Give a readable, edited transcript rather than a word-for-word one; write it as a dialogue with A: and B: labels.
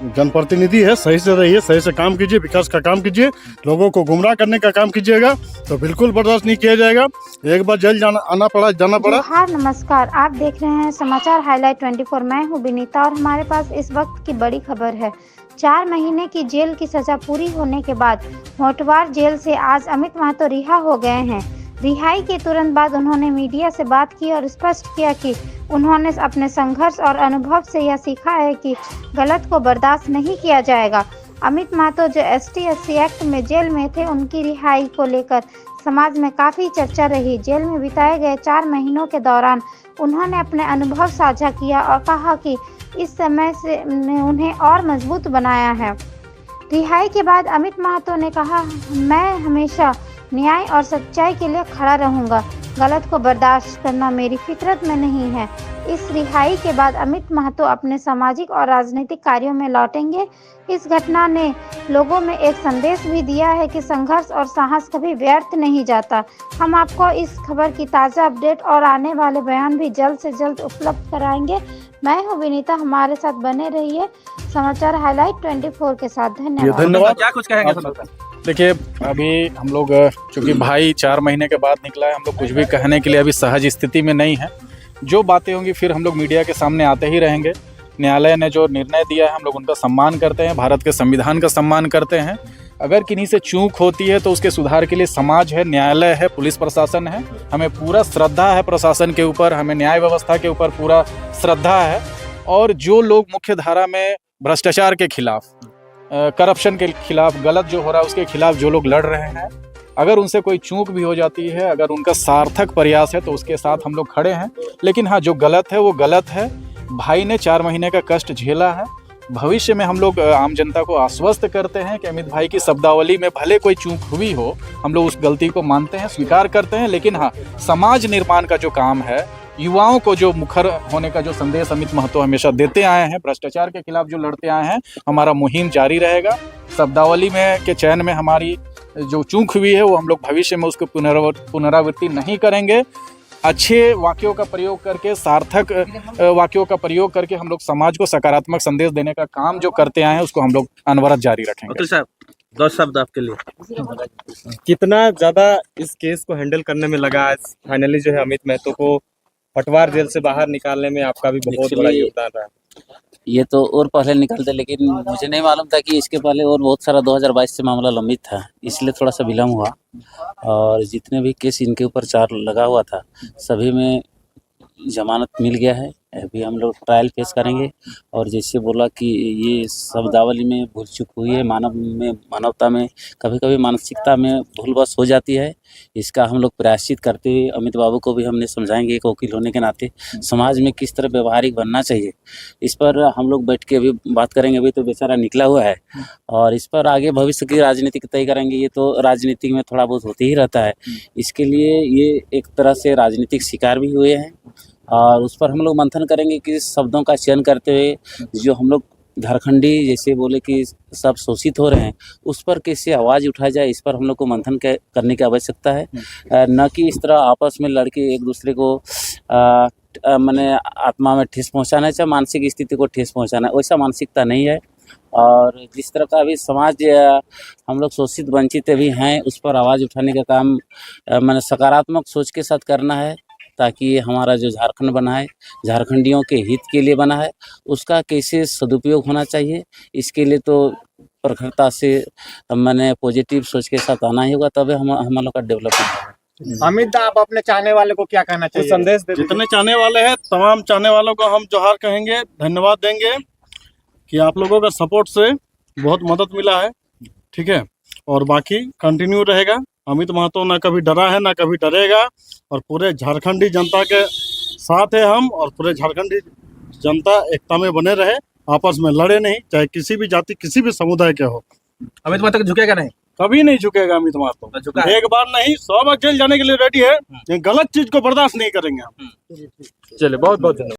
A: जनप्रतिनिधि है, सही से रहिए, सही से काम कीजिए, विकास का काम कीजिए। लोगों को गुमराह करने का काम कीजिएगा तो बिल्कुल बर्दाश्त नहीं किया जाएगा। एक बार जेल जाना पड़ा।
B: हाँ, नमस्कार, आप देख रहे हैं समाचार हाईलाइट 24। मैं हूँ विनीता और हमारे पास इस वक्त की बड़ी खबर है। 4 महीने की जेल की सजा पूरी होने के बाद होटवार जेल से आज अमित महतो रिहा हो गए हैं। रिहाई के तुरंत बाद उन्होंने मीडिया से बात की और स्पष्ट किया कि उन्होंने अपने संघर्ष और अनुभव से यह सीखा है कि गलत को बर्दाश्त नहीं किया जाएगा। अमित महतो जो ST/SC एक्ट में जेल में थे, उनकी रिहाई को लेकर समाज में काफ़ी चर्चा रही। जेल में बिताए गए 4 महीनों के दौरान उन्होंने अपने अनुभव साझा किया और कहा कि इस समय से उन्हें और मजबूत बनाया है। रिहाई के बाद अमित महतो ने कहा, मैं हमेशा न्याय और सच्चाई के लिए खड़ा रहूंगा। गलत को बर्दाश्त करना मेरी फितरत में नहीं है। इस रिहाई के बाद अमित महतो अपने सामाजिक और राजनीतिक कार्यों में लौटेंगे। इस घटना ने लोगों में एक संदेश भी दिया है कि संघर्ष और साहस कभी व्यर्थ नहीं जाता। हम आपको इस खबर की ताज़ा अपडेट और आने वाले बयान भी जल्द से जल्द उपलब्ध कराएंगे। मैं हूं विनीता, हमारे साथ बने रहिए समाचार हाईलाइट 24 के साथ। धन्यवाद।
C: क्या कुछ कहेंगे?
D: देखिए, अभी हम लोग चूँकि भाई 4 महीने के बाद निकला है, हम लोग कुछ भी कहने के लिए अभी सहज स्थिति में नहीं है। जो बातें होंगी फिर हम लोग मीडिया के सामने आते ही रहेंगे। न्यायालय ने जो निर्णय दिया है हम लोग उनका सम्मान करते हैं, भारत के संविधान का सम्मान करते हैं। अगर किन्हीं से चूक होती है तो उसके सुधार के लिए समाज है, न्यायालय है, पुलिस प्रशासन है। हमें पूरा श्रद्धा है प्रशासन के ऊपर, हमें न्याय व्यवस्था के ऊपर पूरा श्रद्धा है। और जो लोग मुख्य धारा में भ्रष्टाचार के खिलाफ, करप्शन के खिलाफ, गलत जो हो रहा है उसके खिलाफ जो लोग लड़ रहे हैं, अगर उनसे कोई चूक भी हो जाती है, अगर उनका सार्थक प्रयास है तो उसके साथ हम लोग खड़े हैं। लेकिन हाँ, जो गलत है वो गलत है। भाई ने 4 महीने का कष्ट झेला है। भविष्य में हम लोग आम जनता को आश्वस्त करते हैं कि अमित भाई की शब्दावली में भले कोई चूक हुई हो, हम लोग उस गलती को मानते हैं, स्वीकार करते हैं। लेकिन हाँ, समाज निर्माण का जो काम है, युवाओं को जो मुखर होने का जो संदेश अमित महतो हमेशा देते आए हैं, भ्रष्टाचार के खिलाफ जो लड़ते आए हैं, हमारा मुहिम जारी रहेगा। शब्दावली में के चयन में हमारी जो चूक हुई है वो हम लोग भविष्य में उसको पुनरावृत्ति नहीं करेंगे। अच्छे वाक्यों का प्रयोग करके, सार्थक वाक्यों का प्रयोग करके हम लोग समाज को सकारात्मक संदेश देने का काम जो करते आए हैं उसको हम लोग अनवरत जारी रखेंगे।
C: साहब, 2 शब्द आपके लिए।
E: कितना ज़्यादा इस केस को हैंडल करने में लगा आज फाइनली जो है अमित महतो को होटवार जेल से बाहर निकालने में आपका भी बहुत बड़ा योगदान रहा।
F: ये तो और पहले निकलते, लेकिन मुझे नहीं मालूम था कि इसके पहले और बहुत सारा 2022 से मामला लंबित था, इसलिए थोड़ा सा विलम्ब हुआ। और जितने भी केस इनके ऊपर 4 लगा हुआ था, सभी में जमानत मिल गया है। अभी हम लोग ट्रायल फेस करेंगे। और जैसे बोला कि ये शब्दावली में भूल चूक हुई है, मानवता में कभी कभी मानसिकता में भूलवश हो जाती है। इसका हम लोग प्रायश्चित करते हुए अमित बाबू को भी हमने समझाएंगे, एक वकील होने के नाते समाज में किस तरह व्यवहारिक बनना चाहिए, इस पर हम लोग बैठ के अभी बात करेंगे। अभी तो बेचारा निकला हुआ है और इस पर आगे भविष्य की राजनीति तय करेंगे। ये तो राजनीति में थोड़ा बहुत होते ही रहता है। इसके लिए ये एक तरह से राजनीतिक शिकार भी हुए हैं और उस पर हम लोग मंथन करेंगे कि शब्दों का चयन करते हुए जो हम लोग झारखंडी जैसे बोले कि सब शोषित हो रहे हैं, उस पर कैसे आवाज़ उठाया जाए, इस पर हम लोग को मंथन करने की आवश्यकता है। न कि इस तरह आपस में लड़के एक दूसरे को माने आत्मा में ठेस पहुंचाना है, चाहे मानसिक स्थिति को ठेस पहुंचाना है, वैसा मानसिकता नहीं है। और जिस तरह का अभी समाज हम लोग शोषित वंचित भी हैं, उस पर आवाज़ उठाने का काम मैंने सकारात्मक सोच के साथ करना है, ताकि हमारा जो झारखंड बना है, झारखंडियों के हित के लिए बना है, उसका कैसे सदुपयोग होना चाहिए, इसके लिए तो प्रखरता से मैंने पॉजिटिव सोच के साथ आना ही होगा, तभी हम लोग का डेवलपमेंट होगा।
C: अमित, आप अपने चाहने वाले को क्या कहना चाहिए?
E: संदेश दे।
A: जितने चाहने वाले हैं, तमाम चाहने वालों को हम जोहार कहेंगे, धन्यवाद देंगे कि आप लोगों का सपोर्ट से बहुत मदद मिला है। ठीक है, और बाकी कंटिन्यू रहेगा। अमित महतो ना कभी डरा है ना कभी डरेगा, और पूरे झारखंडी जनता के साथ है हम, और पूरे झारखंडी जनता एकता में बने रहे, आपस में लड़े नहीं, चाहे किसी भी जाति किसी भी समुदाय के हो।
C: अमित महतो झुकेगा नहीं,
A: कभी नहीं झुकेगा अमित महतो। एक बार नहीं 100 बार जेल जाने के लिए रेडी है। गलत चीज को बर्दाश्त नहीं करेंगे हम।
C: चलिए, बहुत बहुत धन्यवाद।